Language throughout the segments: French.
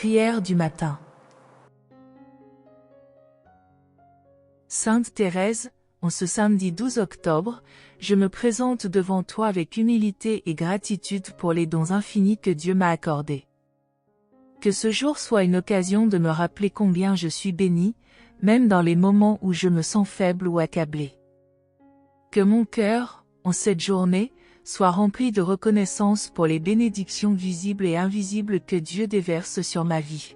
Prière du matin. Sainte Thérèse, en ce samedi 12 octobre, je me présente devant toi avec humilité et gratitude pour les dons infinis que Dieu m'a accordés. Que ce jour soit une occasion de me rappeler combien je suis bénie, même dans les moments où je me sens faible ou accablée. Que mon cœur, en cette journée, soit rempli de reconnaissance pour les bénédictions visibles et invisibles que Dieu déverse sur ma vie.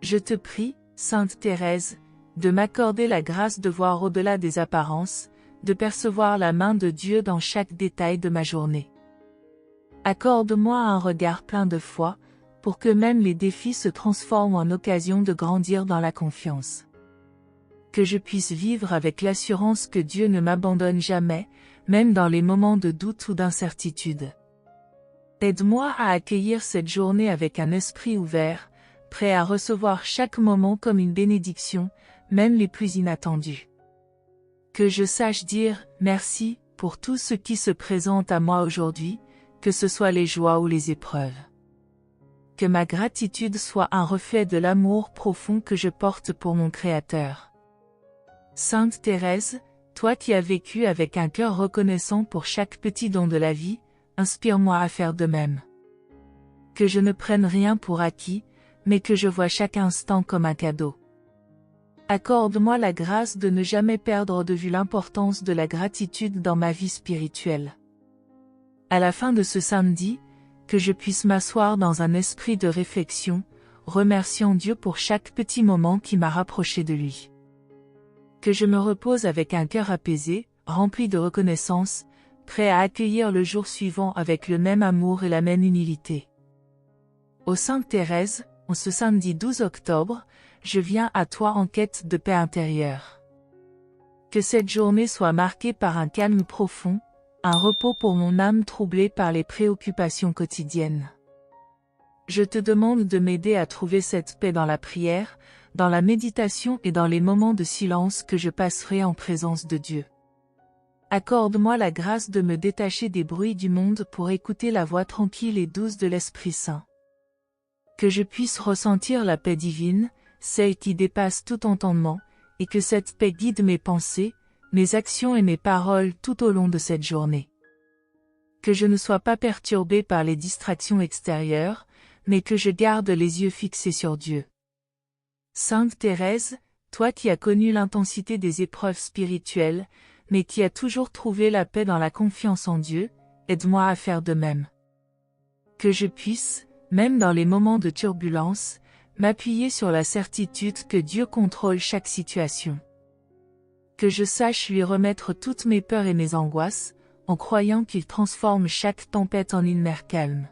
Je te prie, Sainte Thérèse, de m'accorder la grâce de voir au-delà des apparences, de percevoir la main de Dieu dans chaque détail de ma journée. Accorde-moi un regard plein de foi, pour que même les défis se transforment en occasion de grandir dans la confiance. Que je puisse vivre avec l'assurance que Dieu ne m'abandonne jamais, même dans les moments de doute ou d'incertitude. Aide-moi à accueillir cette journée avec un esprit ouvert, prêt à recevoir chaque moment comme une bénédiction, même les plus inattendus. Que je sache dire « merci » pour tout ce qui se présente à moi aujourd'hui, que ce soit les joies ou les épreuves. Que ma gratitude soit un reflet de l'amour profond que je porte pour mon Créateur. Sainte Thérèse, toi qui as vécu avec un cœur reconnaissant pour chaque petit don de la vie, inspire-moi à faire de même. Que je ne prenne rien pour acquis, mais que je vois chaque instant comme un cadeau. Accorde-moi la grâce de ne jamais perdre de vue l'importance de la gratitude dans ma vie spirituelle. À la fin de ce samedi, que je puisse m'asseoir dans un esprit de réflexion, remerciant Dieu pour chaque petit moment qui m'a rapproché de lui. Que je me repose avec un cœur apaisé, rempli de reconnaissance, prêt à accueillir le jour suivant avec le même amour et la même humilité. Ô Sainte Thérèse, en ce samedi 12 octobre, je viens à toi en quête de paix intérieure. Que cette journée soit marquée par un calme profond, un repos pour mon âme troublée par les préoccupations quotidiennes. Je te demande de m'aider à trouver cette paix dans la prière, dans la méditation et dans les moments de silence que je passerai en présence de Dieu. Accorde-moi la grâce de me détacher des bruits du monde pour écouter la voix tranquille et douce de l'Esprit Saint. Que je puisse ressentir la paix divine, celle qui dépasse tout entendement, et que cette paix guide mes pensées, mes actions et mes paroles tout au long de cette journée. Que je ne sois pas perturbé par les distractions extérieures, mais que je garde les yeux fixés sur Dieu. Sainte Thérèse, toi qui as connu l'intensité des épreuves spirituelles, mais qui as toujours trouvé la paix dans la confiance en Dieu, aide-moi à faire de même. Que je puisse, même dans les moments de turbulence, m'appuyer sur la certitude que Dieu contrôle chaque situation. Que je sache lui remettre toutes mes peurs et mes angoisses, en croyant qu'il transforme chaque tempête en une mer calme.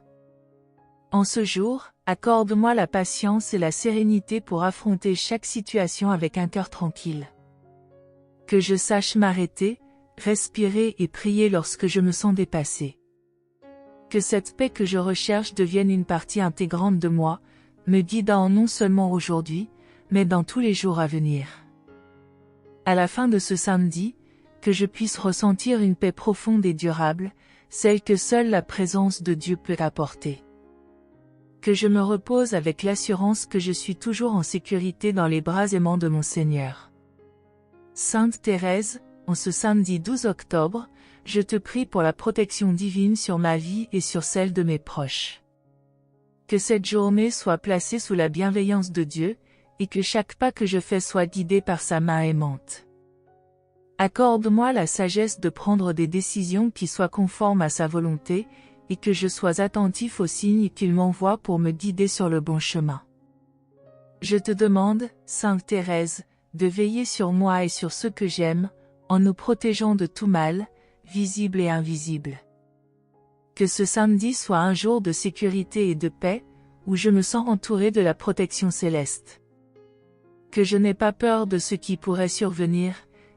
En ce jour, accorde-moi la patience et la sérénité pour affronter chaque situation avec un cœur tranquille. Que je sache m'arrêter, respirer et prier lorsque je me sens dépassé. Que cette paix que je recherche devienne une partie intégrante de moi, me guidant non seulement aujourd'hui, mais dans tous les jours à venir. À la fin de ce samedi, que je puisse ressentir une paix profonde et durable, celle que seule la présence de Dieu peut apporter. Que je me repose avec l'assurance que je suis toujours en sécurité dans les bras aimants de mon Seigneur. Sainte Thérèse, en ce samedi 12 octobre, je te prie pour la protection divine sur ma vie et sur celle de mes proches. Que cette journée soit placée sous la bienveillance de Dieu, et que chaque pas que je fais soit guidé par sa main aimante. Accorde-moi la sagesse de prendre des décisions qui soient conformes à sa volonté, et que je sois attentif aux signes qu'il m'envoie pour me guider sur le bon chemin. Je te demande, Sainte Thérèse, de veiller sur moi et sur ceux que j'aime, en nous protégeant de tout mal, visible et invisible. Que ce samedi soit un jour de sécurité et de paix, où je me sens entouré de la protection céleste. Que je n'ai pas peur de ce qui pourrait survenir,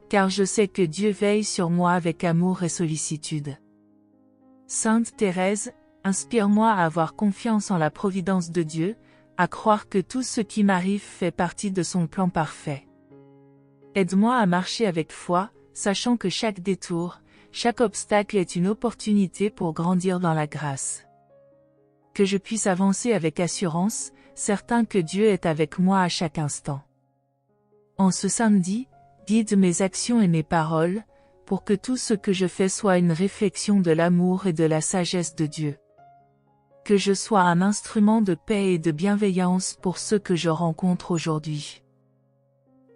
car je sais que Dieu veille sur moi avec amour et sollicitude. Sainte Thérèse, inspire-moi à avoir confiance en la providence de Dieu, à croire que tout ce qui m'arrive fait partie de son plan parfait. Aide-moi à marcher avec foi, sachant que chaque détour, chaque obstacle est une opportunité pour grandir dans la grâce. Que je puisse avancer avec assurance, certain que Dieu est avec moi à chaque instant. En ce samedi, guide mes actions et mes paroles, pour que tout ce que je fais soit une réflexion de l'amour et de la sagesse de Dieu. Que je sois un instrument de paix et de bienveillance pour ceux que je rencontre aujourd'hui.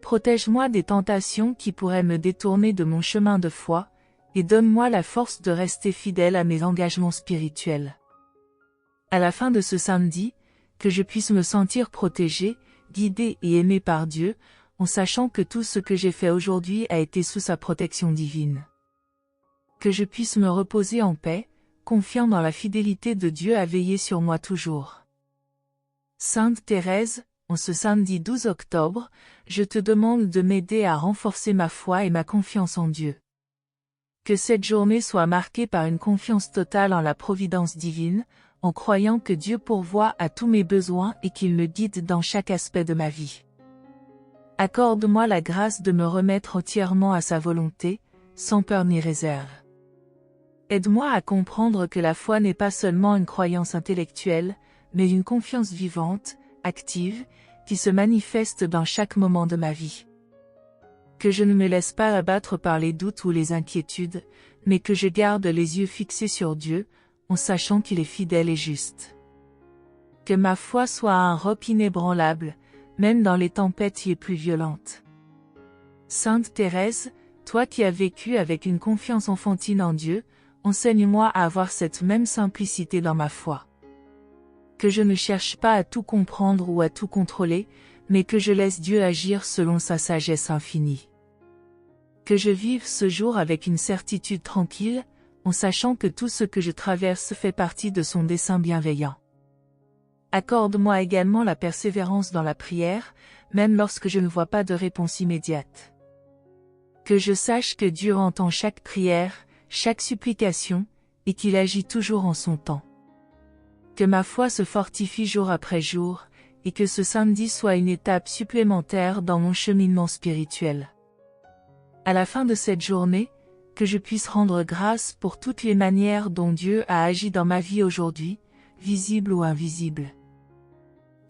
Protège-moi des tentations qui pourraient me détourner de mon chemin de foi, et donne-moi la force de rester fidèle à mes engagements spirituels. À la fin de ce samedi, que je puisse me sentir protégé, guidé et aimé par Dieu, en sachant que tout ce que j'ai fait aujourd'hui a été sous sa protection divine. Que je puisse me reposer en paix, confiant dans la fidélité de Dieu à veiller sur moi toujours. Sainte Thérèse, en ce samedi 12 octobre, je te demande de m'aider à renforcer ma foi et ma confiance en Dieu. Que cette journée soit marquée par une confiance totale en la providence divine, en croyant que Dieu pourvoit à tous mes besoins et qu'il me guide dans chaque aspect de ma vie. Accorde-moi la grâce de me remettre entièrement à sa volonté, sans peur ni réserve. Aide-moi à comprendre que la foi n'est pas seulement une croyance intellectuelle, mais une confiance vivante, active, qui se manifeste dans chaque moment de ma vie. Que je ne me laisse pas abattre par les doutes ou les inquiétudes, mais que je garde les yeux fixés sur Dieu, en sachant qu'il est fidèle et juste. Que ma foi soit un roc inébranlable, même dans les tempêtes les plus violentes. Sainte Thérèse, toi qui as vécu avec une confiance enfantine en Dieu, enseigne-moi à avoir cette même simplicité dans ma foi. Que je ne cherche pas à tout comprendre ou à tout contrôler, mais que je laisse Dieu agir selon sa sagesse infinie. Que je vive ce jour avec une certitude tranquille, en sachant que tout ce que je traverse fait partie de son dessein bienveillant. Accorde-moi également la persévérance dans la prière, même lorsque je ne vois pas de réponse immédiate. Que je sache que Dieu entend chaque prière, chaque supplication, et qu'il agit toujours en son temps. Que ma foi se fortifie jour après jour, et que ce samedi soit une étape supplémentaire dans mon cheminement spirituel. À la fin de cette journée, que je puisse rendre grâce pour toutes les manières dont Dieu a agi dans ma vie aujourd'hui, visible ou invisible.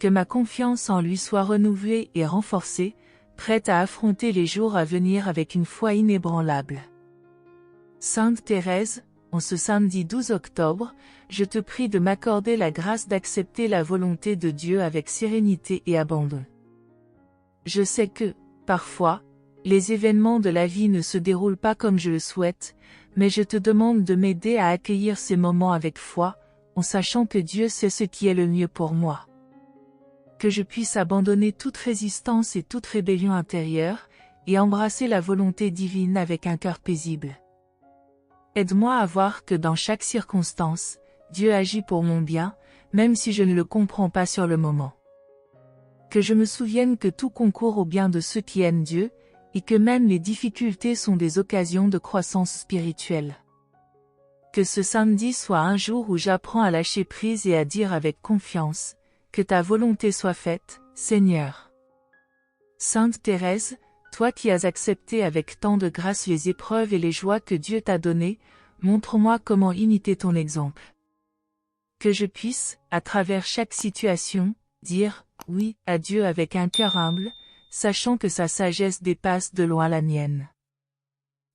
Que ma confiance en lui soit renouvelée et renforcée, prête à affronter les jours à venir avec une foi inébranlable. Sainte Thérèse, en ce samedi 12 octobre, je te prie de m'accorder la grâce d'accepter la volonté de Dieu avec sérénité et abandon. Je sais que, parfois, les événements de la vie ne se déroulent pas comme je le souhaite, mais je te demande de m'aider à accueillir ces moments avec foi, en sachant que Dieu sait ce qui est le mieux pour moi. Que je puisse abandonner toute résistance et toute rébellion intérieure, et embrasser la volonté divine avec un cœur paisible. Aide-moi à voir que dans chaque circonstance, Dieu agit pour mon bien, même si je ne le comprends pas sur le moment. Que je me souvienne que tout concourt au bien de ceux qui aiment Dieu, et que même les difficultés sont des occasions de croissance spirituelle. Que ce samedi soit un jour où j'apprends à lâcher prise et à dire avec confiance, que ta volonté soit faite, Seigneur. Sainte Thérèse, toi qui as accepté avec tant de grâce les épreuves et les joies que Dieu t'a données, montre-moi comment imiter ton exemple. Que je puisse, à travers chaque situation, dire « oui » à Dieu avec un cœur humble, sachant que sa sagesse dépasse de loin la mienne.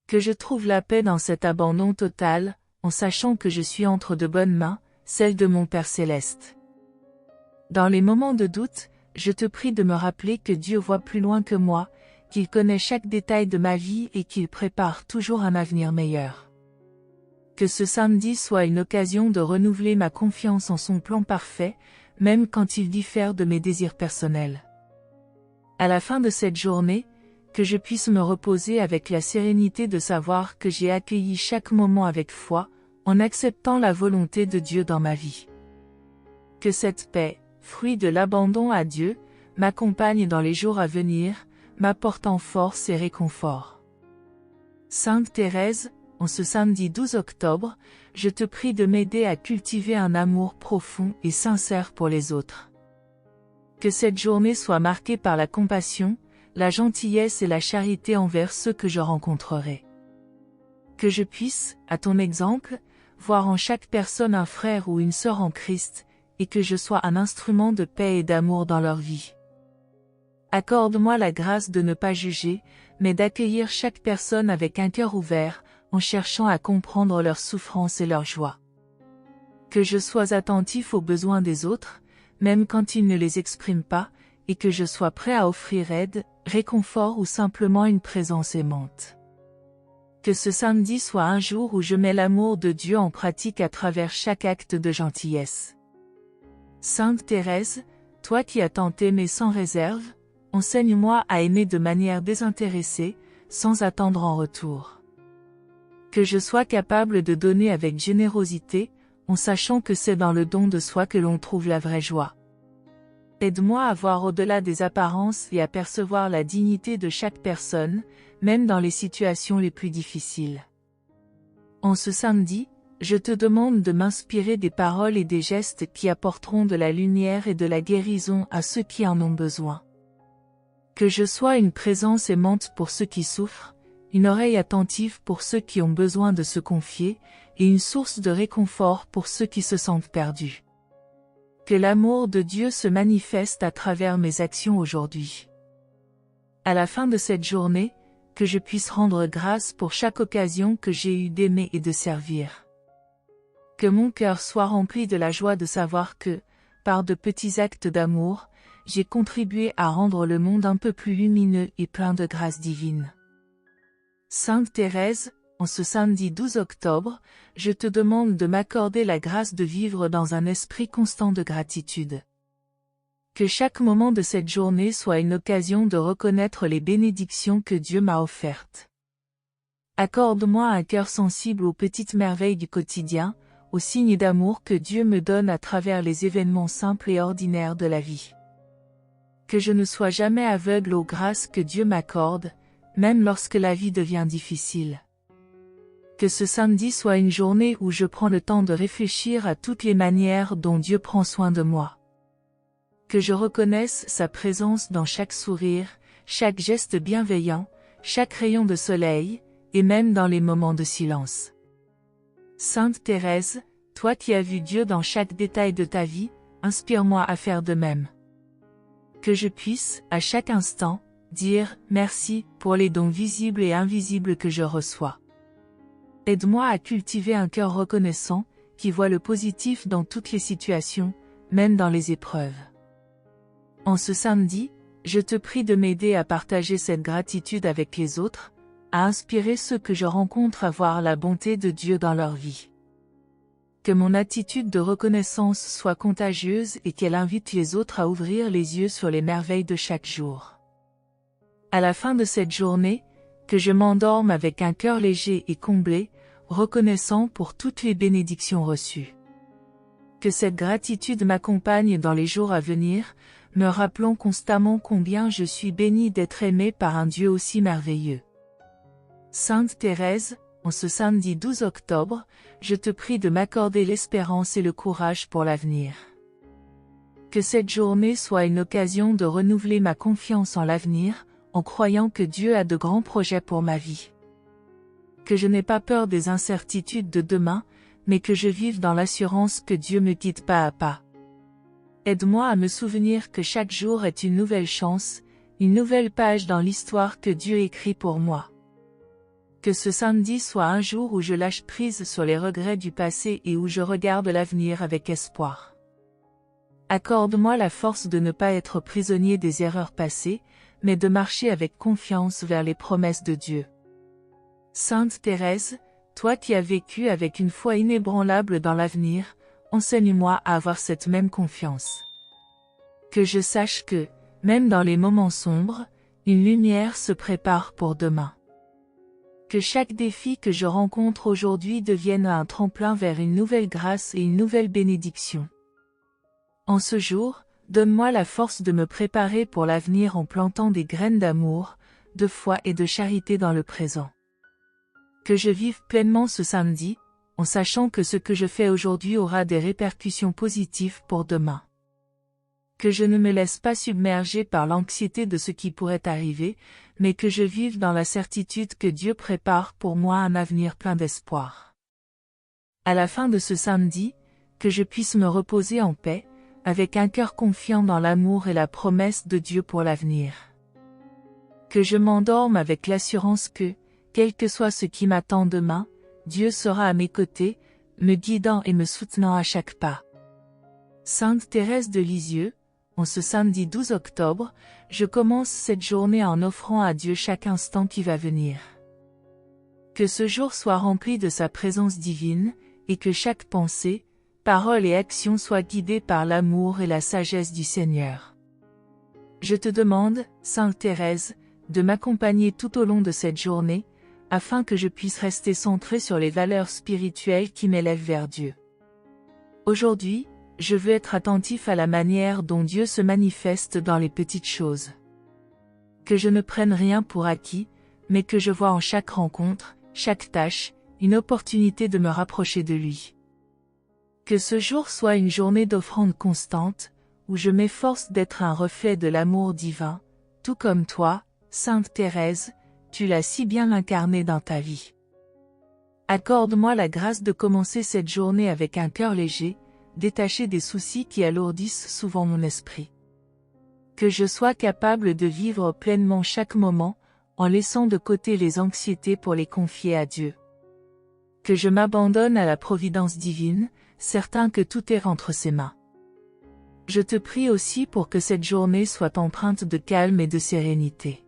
Que je trouve la paix dans cet abandon total, en sachant que je suis entre de bonnes mains, celles de mon Père céleste. Dans les moments de doute, je te prie de me rappeler que Dieu voit plus loin que moi, qu'il connaît chaque détail de ma vie et qu'il prépare toujours un avenir meilleur. Que ce samedi soit une occasion de renouveler ma confiance en son plan parfait, même quand il diffère de mes désirs personnels. À la fin de cette journée, que je puisse me reposer avec la sérénité de savoir que j'ai accueilli chaque moment avec foi, en acceptant la volonté de Dieu dans ma vie. Que cette paix, fruit de l'abandon à Dieu, m'accompagne dans les jours à venir, m'apportant force et réconfort. Sainte Thérèse, en ce samedi 12 octobre, je te prie de m'aider à cultiver un amour profond et sincère pour les autres. Que cette journée soit marquée par la compassion, la gentillesse et la charité envers ceux que je rencontrerai. Que je puisse, à ton exemple, voir en chaque personne un frère ou une sœur en Christ, et que je sois un instrument de paix et d'amour dans leur vie. Accorde-moi la grâce de ne pas juger, mais d'accueillir chaque personne avec un cœur ouvert, en cherchant à comprendre leurs souffrances et leurs joies. Que je sois attentif aux besoins des autres, même quand ils ne les expriment pas, et que je sois prêt à offrir aide, réconfort ou simplement une présence aimante. Que ce samedi soit un jour où je mets l'amour de Dieu en pratique à travers chaque acte de gentillesse. Sainte Thérèse, toi qui as tant aimé sans réserve, enseigne-moi à aimer de manière désintéressée, sans attendre en retour. Que je sois capable de donner avec générosité, en sachant que c'est dans le don de soi que l'on trouve la vraie joie. Aide-moi à voir au-delà des apparences et à percevoir la dignité de chaque personne, même dans les situations les plus difficiles. En ce samedi, je te demande de m'inspirer des paroles et des gestes qui apporteront de la lumière et de la guérison à ceux qui en ont besoin. Que je sois une présence aimante pour ceux qui souffrent, une oreille attentive pour ceux qui ont besoin de se confier, et une source de réconfort pour ceux qui se sentent perdus. Que l'amour de Dieu se manifeste à travers mes actions aujourd'hui. À la fin de cette journée, que je puisse rendre grâce pour chaque occasion que j'ai eue d'aimer et de servir. Que mon cœur soit rempli de la joie de savoir que, par de petits actes d'amour, j'ai contribué à rendre le monde un peu plus lumineux et plein de grâce divine. Sainte Thérèse, en ce samedi 12 octobre, je te demande de m'accorder la grâce de vivre dans un esprit constant de gratitude. Que chaque moment de cette journée soit une occasion de reconnaître les bénédictions que Dieu m'a offertes. Accorde-moi un cœur sensible aux petites merveilles du quotidien, aux signes d'amour que Dieu me donne à travers les événements simples et ordinaires de la vie. Que je ne sois jamais aveugle aux grâces que Dieu m'accorde, même lorsque la vie devient difficile. Que ce samedi soit une journée où je prends le temps de réfléchir à toutes les manières dont Dieu prend soin de moi. Que je reconnaisse sa présence dans chaque sourire, chaque geste bienveillant, chaque rayon de soleil, et même dans les moments de silence. Sainte Thérèse, toi qui as vu Dieu dans chaque détail de ta vie, inspire-moi à faire de même. Que je puisse, à chaque instant, dire « merci » pour les dons visibles et invisibles que je reçois. Aide-moi à cultiver un cœur reconnaissant, qui voit le positif dans toutes les situations, même dans les épreuves. En ce samedi, je te prie de m'aider à partager cette gratitude avec les autres, à inspirer ceux que je rencontre à voir la bonté de Dieu dans leur vie. Que mon attitude de reconnaissance soit contagieuse et qu'elle invite les autres à ouvrir les yeux sur les merveilles de chaque jour. À la fin de cette journée, que je m'endorme avec un cœur léger et comblé, reconnaissant pour toutes les bénédictions reçues. Que cette gratitude m'accompagne dans les jours à venir, me rappelant constamment combien je suis bénie d'être aimée par un Dieu aussi merveilleux. Sainte Thérèse, en ce samedi 12 octobre, je te prie de m'accorder l'espérance et le courage pour l'avenir. Que cette journée soit une occasion de renouveler ma confiance en l'avenir, en croyant que Dieu a de grands projets pour ma vie. Que je n'ai pas peur des incertitudes de demain, mais que je vive dans l'assurance que Dieu me guide pas à pas. Aide-moi à me souvenir que chaque jour est une nouvelle chance, une nouvelle page dans l'histoire que Dieu écrit pour moi. Que ce samedi soit un jour où je lâche prise sur les regrets du passé et où je regarde l'avenir avec espoir. Accorde-moi la force de ne pas être prisonnier des erreurs passées, mais de marcher avec confiance vers les promesses de Dieu. Sainte Thérèse, toi qui as vécu avec une foi inébranlable dans l'avenir, enseigne-moi à avoir cette même confiance. Que je sache que, même dans les moments sombres, une lumière se prépare pour demain. Que chaque défi que je rencontre aujourd'hui devienne un tremplin vers une nouvelle grâce et une nouvelle bénédiction. En ce jour, donne-moi la force de me préparer pour l'avenir en plantant des graines d'amour, de foi et de charité dans le présent. Que je vive pleinement ce samedi, en sachant que ce que je fais aujourd'hui aura des répercussions positives pour demain. Que je ne me laisse pas submerger par l'anxiété de ce qui pourrait arriver, mais que je vive dans la certitude que Dieu prépare pour moi un avenir plein d'espoir. À la fin de ce samedi, que je puisse me reposer en paix, avec un cœur confiant dans l'amour et la promesse de Dieu pour l'avenir. Que je m'endorme avec l'assurance que, quel que soit ce qui m'attend demain, Dieu sera à mes côtés, me guidant et me soutenant à chaque pas. Sainte Thérèse de Lisieux, en ce samedi 12 octobre, je commence cette journée en offrant à Dieu chaque instant qui va venir. Que ce jour soit rempli de sa présence divine, et que chaque pensée, parole et action soient guidées par l'amour et la sagesse du Seigneur. Je te demande, Sainte Thérèse, de m'accompagner tout au long de cette journée, afin que je puisse rester centré sur les valeurs spirituelles qui m'élèvent vers Dieu. Aujourd'hui, je veux être attentif à la manière dont Dieu se manifeste dans les petites choses. Que je ne prenne rien pour acquis, mais que je vois en chaque rencontre, chaque tâche, une opportunité de me rapprocher de lui. Que ce jour soit une journée d'offrande constante, où je m'efforce d'être un reflet de l'amour divin, tout comme toi, Sainte Thérèse, tu l'as si bien incarné dans ta vie. Accorde-moi la grâce de commencer cette journée avec un cœur léger, détaché des soucis qui alourdissent souvent mon esprit. Que je sois capable de vivre pleinement chaque moment, en laissant de côté les anxiétés pour les confier à Dieu. Que je m'abandonne à la providence divine, certain que tout est entre ses mains. Je te prie aussi pour que cette journée soit empreinte de calme et de sérénité.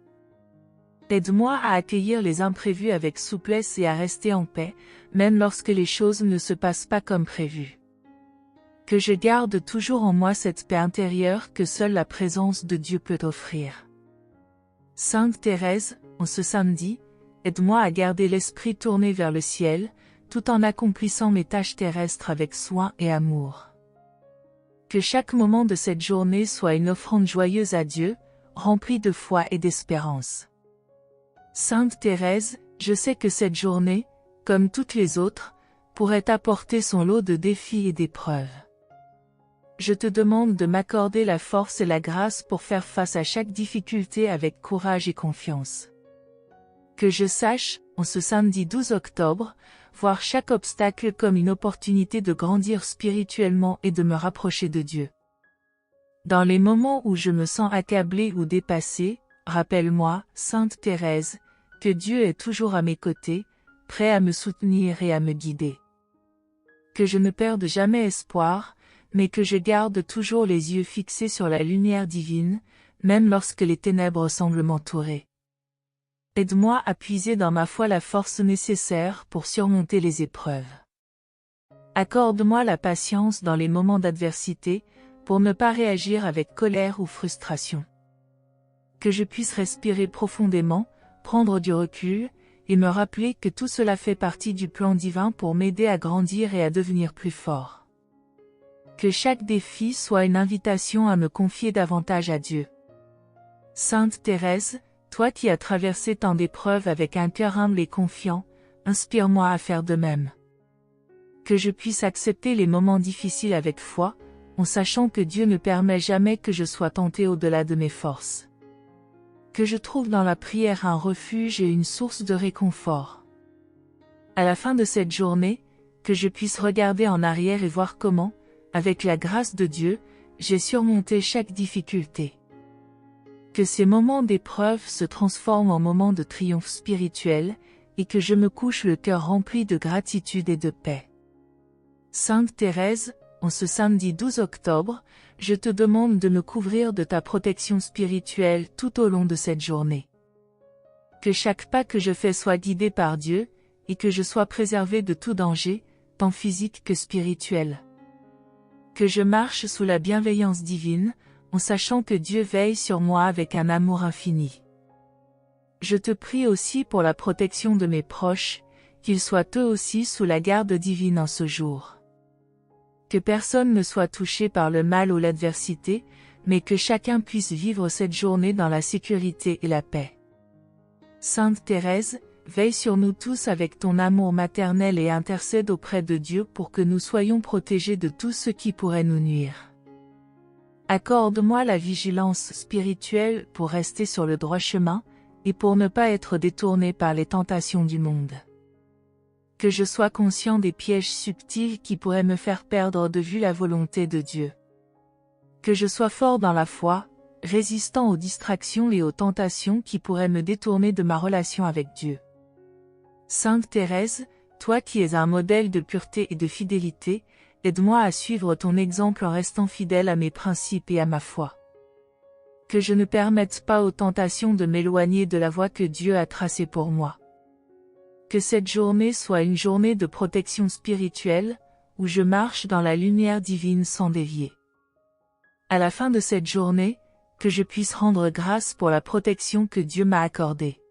Aide-moi à accueillir les imprévus avec souplesse et à rester en paix, même lorsque les choses ne se passent pas comme prévu. Que je garde toujours en moi cette paix intérieure que seule la présence de Dieu peut offrir. Sainte Thérèse, en ce samedi, aide-moi à garder l'esprit tourné vers le ciel, tout en accomplissant mes tâches terrestres avec soin et amour. Que chaque moment de cette journée soit une offrande joyeuse à Dieu, remplie de foi et d'espérance. Sainte Thérèse, je sais que cette journée, comme toutes les autres, pourrait apporter son lot de défis et d'épreuves. Je te demande de m'accorder la force et la grâce pour faire face à chaque difficulté avec courage et confiance. Que je sache, en ce samedi 12 octobre, voir chaque obstacle comme une opportunité de grandir spirituellement et de me rapprocher de Dieu. Dans les moments où je me sens accablé ou dépassé, rappelle-moi, Sainte Thérèse, que Dieu est toujours à mes côtés, prêt à me soutenir et à me guider. Que je ne perde jamais espoir, mais que je garde toujours les yeux fixés sur la lumière divine, même lorsque les ténèbres semblent m'entourer. Aide-moi à puiser dans ma foi la force nécessaire pour surmonter les épreuves. Accorde-moi la patience dans les moments d'adversité, pour ne pas réagir avec colère ou frustration. Que je puisse respirer profondément, prendre du recul, et me rappeler que tout cela fait partie du plan divin pour m'aider à grandir et à devenir plus fort. Que chaque défi soit une invitation à me confier davantage à Dieu. Sainte Thérèse, toi qui as traversé tant d'épreuves avec un cœur humble et confiant, inspire-moi à faire de même. Que je puisse accepter les moments difficiles avec foi, en sachant que Dieu ne permet jamais que je sois tenté au-delà de mes forces. Que je trouve dans la prière un refuge et une source de réconfort. À la fin de cette journée, que je puisse regarder en arrière et voir comment, avec la grâce de Dieu, j'ai surmonté chaque difficulté. Que ces moments d'épreuve se transforment en moments de triomphe spirituel, et que je me couche le cœur rempli de gratitude et de paix. Sainte Thérèse, en ce samedi 12 octobre, je te demande de me couvrir de ta protection spirituelle tout au long de cette journée. Que chaque pas que je fais soit guidé par Dieu, et que je sois préservé de tout danger, tant physique que spirituel. Que je marche sous la bienveillance divine, en sachant que Dieu veille sur moi avec un amour infini. Je te prie aussi pour la protection de mes proches, qu'ils soient eux aussi sous la garde divine en ce jour. Que personne ne soit touché par le mal ou l'adversité, mais que chacun puisse vivre cette journée dans la sécurité et la paix. Sainte Thérèse, veille sur nous tous avec ton amour maternel et intercède auprès de Dieu pour que nous soyons protégés de tout ce qui pourrait nous nuire. Accorde-moi la vigilance spirituelle pour rester sur le droit chemin, et pour ne pas être détourné par les tentations du monde. Que je sois conscient des pièges subtils qui pourraient me faire perdre de vue la volonté de Dieu. Que je sois fort dans la foi, résistant aux distractions et aux tentations qui pourraient me détourner de ma relation avec Dieu. Sainte Thérèse, toi qui es un modèle de pureté et de fidélité, aide-moi à suivre ton exemple en restant fidèle à mes principes et à ma foi. Que je ne permette pas aux tentations de m'éloigner de la voie que Dieu a tracée pour moi. Que cette journée soit une journée de protection spirituelle, où je marche dans la lumière divine sans dévier. À la fin de cette journée, que je puisse rendre grâce pour la protection que Dieu m'a accordée.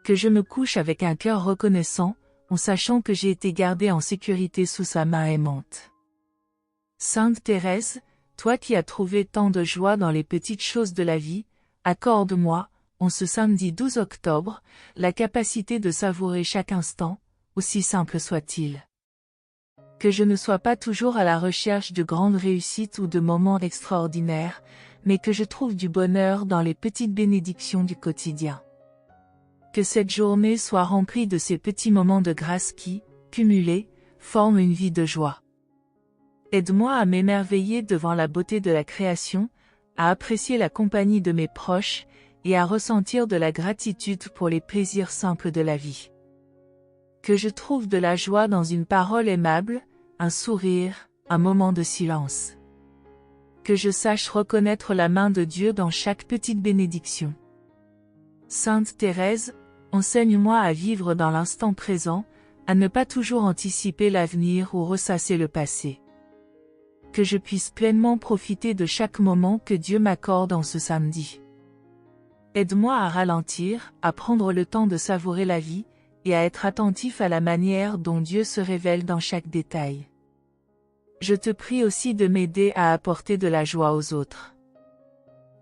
Que je me couche avec un cœur reconnaissant, en sachant que j'ai été gardé en sécurité sous sa main aimante. Sainte Thérèse, toi qui as trouvé tant de joie dans les petites choses de la vie, accorde-moi, en ce samedi 12 octobre, la capacité de savourer chaque instant, aussi simple soit-il. Que je ne sois pas toujours à la recherche de grandes réussites ou de moments extraordinaires, mais que je trouve du bonheur dans les petites bénédictions du quotidien. Que cette journée soit remplie de ces petits moments de grâce qui, cumulés, forment une vie de joie. Aide-moi à m'émerveiller devant la beauté de la création, à apprécier la compagnie de mes proches, et à ressentir de la gratitude pour les plaisirs simples de la vie. Que je trouve de la joie dans une parole aimable, un sourire, un moment de silence. Que je sache reconnaître la main de Dieu dans chaque petite bénédiction. Sainte Thérèse, enseigne-moi à vivre dans l'instant présent, à ne pas toujours anticiper l'avenir ou ressasser le passé. Que je puisse pleinement profiter de chaque moment que Dieu m'accorde en ce samedi. Aide-moi à ralentir, à prendre le temps de savourer la vie, et à être attentif à la manière dont Dieu se révèle dans chaque détail. Je te prie aussi de m'aider à apporter de la joie aux autres.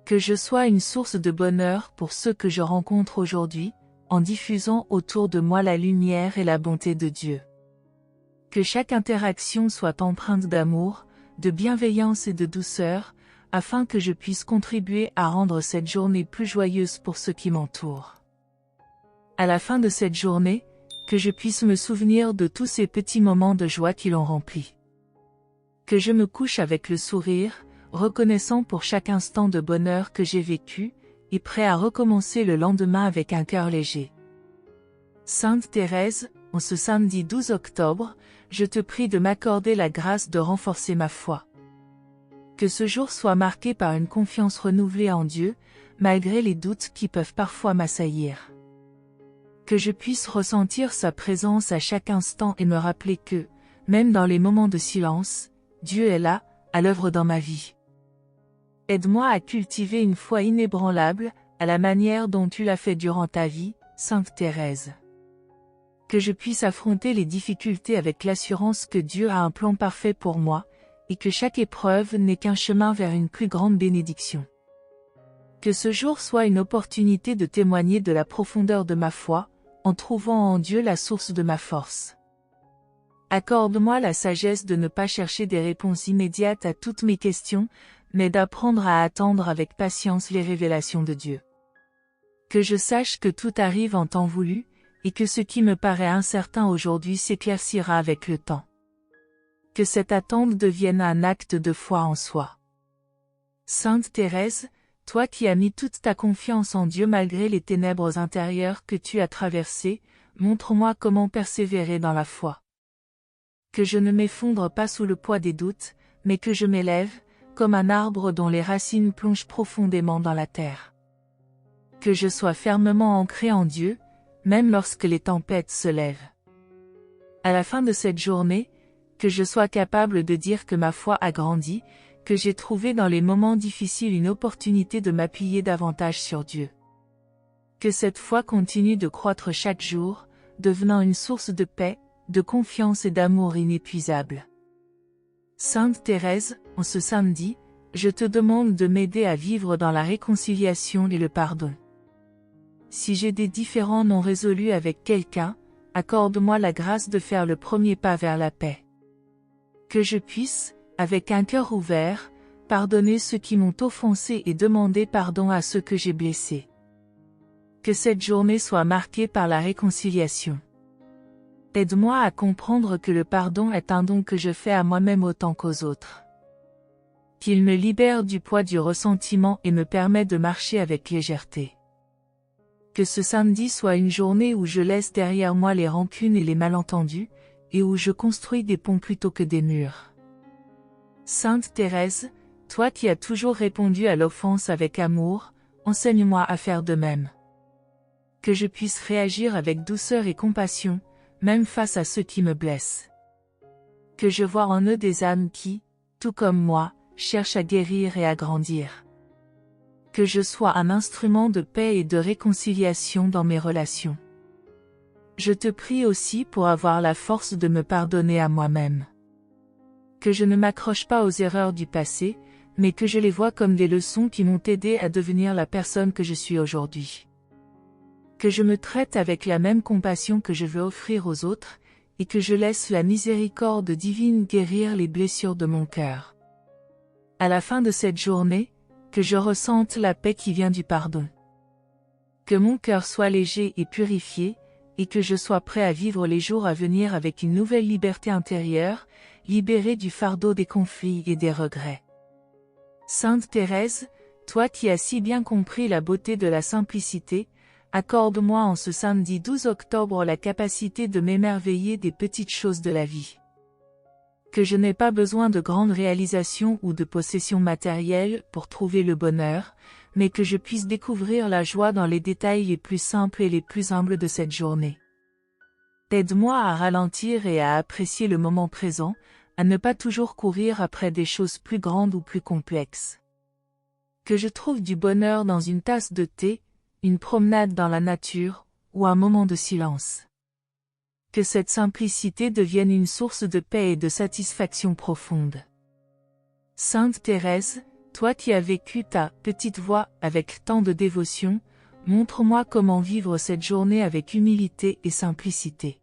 Que je sois une source de bonheur pour ceux que je rencontre aujourd'hui, en diffusant autour de moi la lumière et la bonté de Dieu. Que chaque interaction soit empreinte d'amour, de bienveillance et de douceur, afin que je puisse contribuer à rendre cette journée plus joyeuse pour ceux qui m'entourent. À la fin de cette journée, que je puisse me souvenir de tous ces petits moments de joie qui l'ont rempli. Que je me couche avec le sourire, reconnaissant pour chaque instant de bonheur que j'ai vécu, et prêt à recommencer le lendemain avec un cœur léger. Sainte Thérèse, en ce samedi 12 octobre, je te prie de m'accorder la grâce de renforcer ma foi. Que ce jour soit marqué par une confiance renouvelée en Dieu, malgré les doutes qui peuvent parfois m'assaillir. Que je puisse ressentir sa présence à chaque instant et me rappeler que, même dans les moments de silence, Dieu est là, à l'œuvre dans ma vie. Aide-moi à cultiver une foi inébranlable, à la manière dont tu l'as fait durant ta vie, Sainte Thérèse. Que je puisse affronter les difficultés avec l'assurance que Dieu a un plan parfait pour moi, et que chaque épreuve n'est qu'un chemin vers une plus grande bénédiction. Que ce jour soit une opportunité de témoigner de la profondeur de ma foi, en trouvant en Dieu la source de ma force. Accorde-moi la sagesse de ne pas chercher des réponses immédiates à toutes mes questions, mais d'apprendre à attendre avec patience les révélations de Dieu. Que je sache que tout arrive en temps voulu, et que ce qui me paraît incertain aujourd'hui s'éclaircira avec le temps. Que cette attente devienne un acte de foi en soi. Sainte Thérèse, toi qui as mis toute ta confiance en Dieu malgré les ténèbres intérieures que tu as traversées, montre-moi comment persévérer dans la foi. Que je ne m'effondre pas sous le poids des doutes, mais que je m'élève, comme un arbre dont les racines plongent profondément dans la terre. Que je sois fermement ancré en Dieu, même lorsque les tempêtes se lèvent. À la fin de cette journée, que je sois capable de dire que ma foi a grandi, que j'ai trouvé dans les moments difficiles une opportunité de m'appuyer davantage sur Dieu. Que cette foi continue de croître chaque jour, devenant une source de paix, de confiance et d'amour inépuisable. Sainte Thérèse, en ce samedi, je te demande de m'aider à vivre dans la réconciliation et le pardon. Si j'ai des différends non résolus avec quelqu'un, accorde-moi la grâce de faire le premier pas vers la paix. Que je puisse, avec un cœur ouvert, pardonner ceux qui m'ont offensé et demander pardon à ceux que j'ai blessés. Que cette journée soit marquée par la réconciliation. Aide-moi à comprendre que le pardon est un don que je fais à moi-même autant qu'aux autres. Qu'il me libère du poids du ressentiment et me permet de marcher avec légèreté. Que ce samedi soit une journée où je laisse derrière moi les rancunes et les malentendus, et où je construis des ponts plutôt que des murs. Sainte Thérèse, toi qui as toujours répondu à l'offense avec amour, enseigne-moi à faire de même. Que je puisse réagir avec douceur et compassion, même face à ceux qui me blessent. Que je voie en eux des âmes qui, tout comme moi, cherchent à guérir et à grandir. Que je sois un instrument de paix et de réconciliation dans mes relations. Je te prie aussi pour avoir la force de me pardonner à moi-même. Que je ne m'accroche pas aux erreurs du passé, mais que je les vois comme des leçons qui m'ont aidé à devenir la personne que je suis aujourd'hui. Que je me traite avec la même compassion que je veux offrir aux autres, et que je laisse la miséricorde divine guérir les blessures de mon cœur. À la fin de cette journée, que je ressente la paix qui vient du pardon. Que mon cœur soit léger et purifié, et que je sois prêt à vivre les jours à venir avec une nouvelle liberté intérieure, libérée du fardeau des conflits et des regrets. Sainte Thérèse, toi qui as si bien compris la beauté de la simplicité, accorde-moi en ce samedi 12 octobre la capacité de m'émerveiller des petites choses de la vie. Que je n'ai pas besoin de grandes réalisations ou de possessions matérielles pour trouver le bonheur, mais que je puisse découvrir la joie dans les détails les plus simples et les plus humbles de cette journée. Aide-moi à ralentir et à apprécier le moment présent, à ne pas toujours courir après des choses plus grandes ou plus complexes. Que je trouve du bonheur dans une tasse de thé, une promenade dans la nature, ou un moment de silence. Que cette simplicité devienne une source de paix et de satisfaction profonde. Sainte Thérèse, toi qui as vécu ta petite voie avec tant de dévotion, montre-moi comment vivre cette journée avec humilité et simplicité.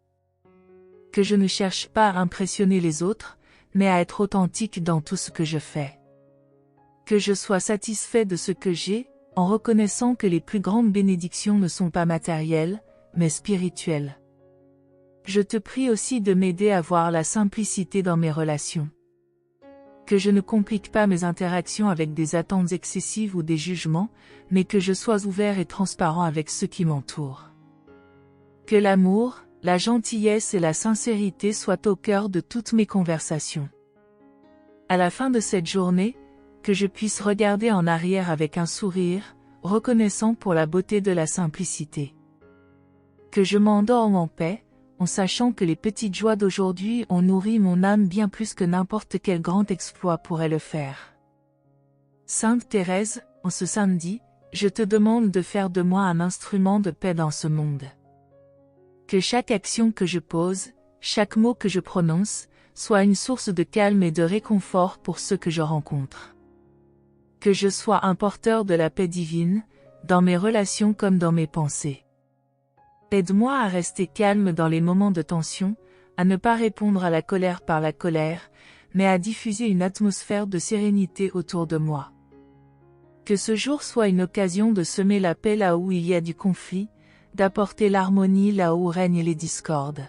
Que je ne cherche pas à impressionner les autres, mais à être authentique dans tout ce que je fais. Que je sois satisfait de ce que j'ai, en reconnaissant que les plus grandes bénédictions ne sont pas matérielles, mais spirituelles. Je te prie aussi de m'aider à voir la simplicité dans mes relations. Que je ne complique pas mes interactions avec des attentes excessives ou des jugements, mais que je sois ouvert et transparent avec ceux qui m'entourent. Que l'amour, la gentillesse et la sincérité soient au cœur de toutes mes conversations. À la fin de cette journée, que je puisse regarder en arrière avec un sourire, reconnaissant pour la beauté de la simplicité. Que je m'endorme en paix, en sachant que les petites joies d'aujourd'hui ont nourri mon âme bien plus que n'importe quel grand exploit pourrait le faire. Sainte Thérèse, en ce samedi, je te demande de faire de moi un instrument de paix dans ce monde. Que chaque action que je pose, chaque mot que je prononce, soit une source de calme et de réconfort pour ceux que je rencontre. Que je sois un porteur de la paix divine, dans mes relations comme dans mes pensées. Aide-moi à rester calme dans les moments de tension, à ne pas répondre à la colère par la colère, mais à diffuser une atmosphère de sérénité autour de moi. Que ce jour soit une occasion de semer la paix là où il y a du conflit, d'apporter l'harmonie là où règnent les discordes.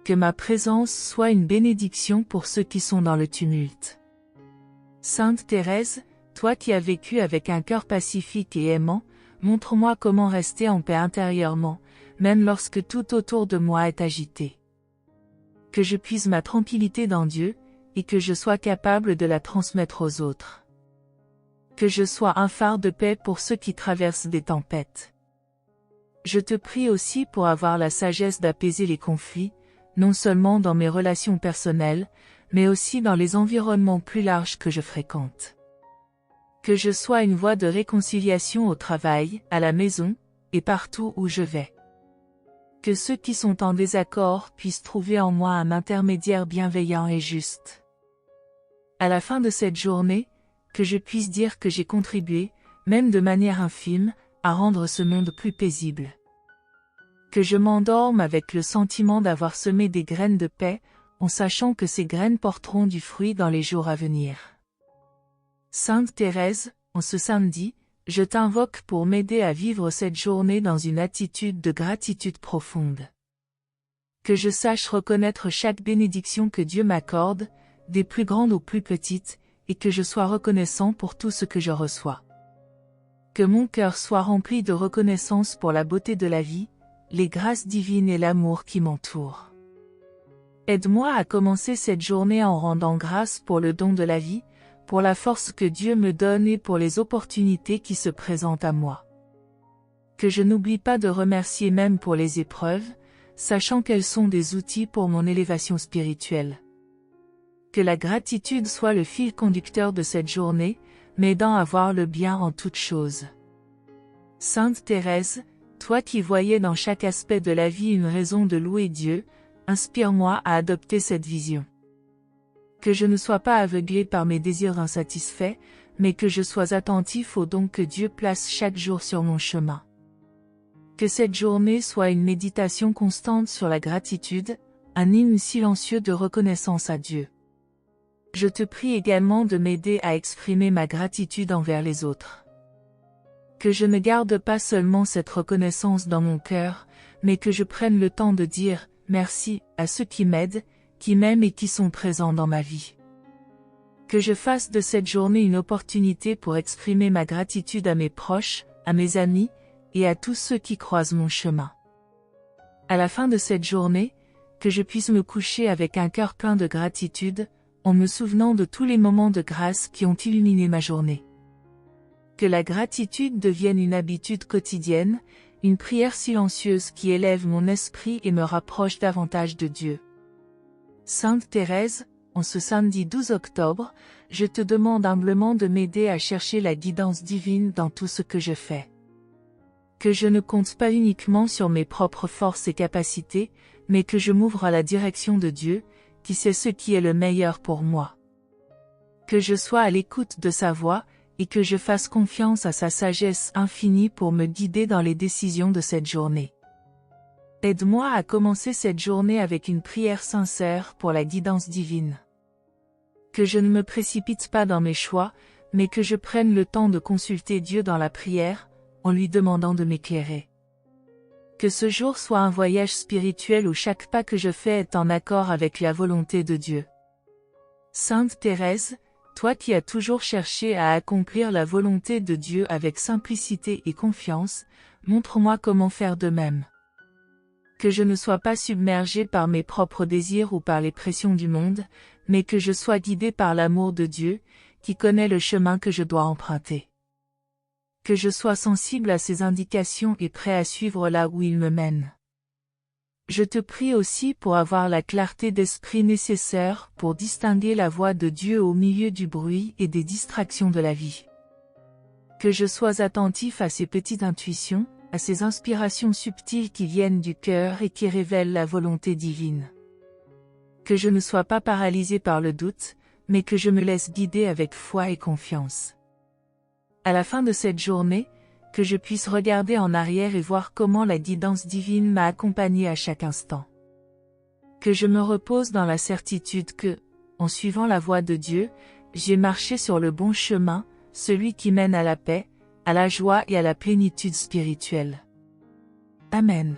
Que ma présence soit une bénédiction pour ceux qui sont dans le tumulte. Sainte Thérèse, toi qui as vécu avec un cœur pacifique et aimant, montre-moi comment rester en paix intérieurement, même lorsque tout autour de moi est agité. Que je puise ma tranquillité dans Dieu, et que je sois capable de la transmettre aux autres. Que je sois un phare de paix pour ceux qui traversent des tempêtes. Je te prie aussi pour avoir la sagesse d'apaiser les conflits, non seulement dans mes relations personnelles, mais aussi dans les environnements plus larges que je fréquente. Que je sois une voie de réconciliation au travail, à la maison, et partout où je vais. Que ceux qui sont en désaccord puissent trouver en moi un intermédiaire bienveillant et juste. À la fin de cette journée, que je puisse dire que j'ai contribué, même de manière infime, à rendre ce monde plus paisible. Que je m'endorme avec le sentiment d'avoir semé des graines de paix, en sachant que ces graines porteront du fruit dans les jours à venir. Sainte Thérèse, en ce samedi, je t'invoque pour m'aider à vivre cette journée dans une attitude de gratitude profonde. Que je sache reconnaître chaque bénédiction que Dieu m'accorde, des plus grandes aux plus petites, et que je sois reconnaissant pour tout ce que je reçois. Que mon cœur soit rempli de reconnaissance pour la beauté de la vie, les grâces divines et l'amour qui m'entourent. Aide-moi à commencer cette journée en rendant grâce pour le don de la vie, pour la force que Dieu me donne et pour les opportunités qui se présentent à moi. Que je n'oublie pas de remercier même pour les épreuves, sachant qu'elles sont des outils pour mon élévation spirituelle. Que la gratitude soit le fil conducteur de cette journée, m'aidant à voir le bien en toutes choses. Sainte Thérèse, toi qui voyais dans chaque aspect de la vie une raison de louer Dieu, inspire-moi à adopter cette vision. Que je ne sois pas aveuglé par mes désirs insatisfaits, mais que je sois attentif aux dons que Dieu place chaque jour sur mon chemin. Que cette journée soit une méditation constante sur la gratitude, un hymne silencieux de reconnaissance à Dieu. Je te prie également de m'aider à exprimer ma gratitude envers les autres. Que je ne garde pas seulement cette reconnaissance dans mon cœur, mais que je prenne le temps de dire « merci » à ceux qui m'aident, qui m'aiment et qui sont présents dans ma vie. Que je fasse de cette journée une opportunité pour exprimer ma gratitude à mes proches, à mes amis, et à tous ceux qui croisent mon chemin. À la fin de cette journée, que je puisse me coucher avec un cœur plein de gratitude, en me souvenant de tous les moments de grâce qui ont illuminé ma journée. Que la gratitude devienne une habitude quotidienne, une prière silencieuse qui élève mon esprit et me rapproche davantage de Dieu. Sainte Thérèse, en ce samedi 12 octobre, je te demande humblement de m'aider à chercher la guidance divine dans tout ce que je fais. Que je ne compte pas uniquement sur mes propres forces et capacités, mais que je m'ouvre à la direction de Dieu, qui sait ce qui est le meilleur pour moi. Que je sois à l'écoute de sa voix, et que je fasse confiance à sa sagesse infinie pour me guider dans les décisions de cette journée. Aide-moi à commencer cette journée avec une prière sincère pour la guidance divine. Que je ne me précipite pas dans mes choix, mais que je prenne le temps de consulter Dieu dans la prière, en lui demandant de m'éclairer. Que ce jour soit un voyage spirituel où chaque pas que je fais est en accord avec la volonté de Dieu. Sainte Thérèse, toi qui as toujours cherché à accomplir la volonté de Dieu avec simplicité et confiance, montre-moi comment faire de même. Que je ne sois pas submergé par mes propres désirs ou par les pressions du monde, mais que je sois guidé par l'amour de Dieu, qui connaît le chemin que je dois emprunter. Que je sois sensible à ses indications et prêt à suivre là où il me mène. Je te prie aussi pour avoir la clarté d'esprit nécessaire pour distinguer la voix de Dieu au milieu du bruit et des distractions de la vie. Que je sois attentif à ces petites intuitions, à ces inspirations subtiles qui viennent du cœur et qui révèlent la volonté divine. Que je ne sois pas paralysé par le doute, mais que je me laisse guider avec foi et confiance. À la fin de cette journée, que je puisse regarder en arrière et voir comment la guidance divine m'a accompagné à chaque instant. Que je me repose dans la certitude que, en suivant la voie de Dieu, j'ai marché sur le bon chemin, celui qui mène à la paix, à la joie et à la plénitude spirituelle. Amen.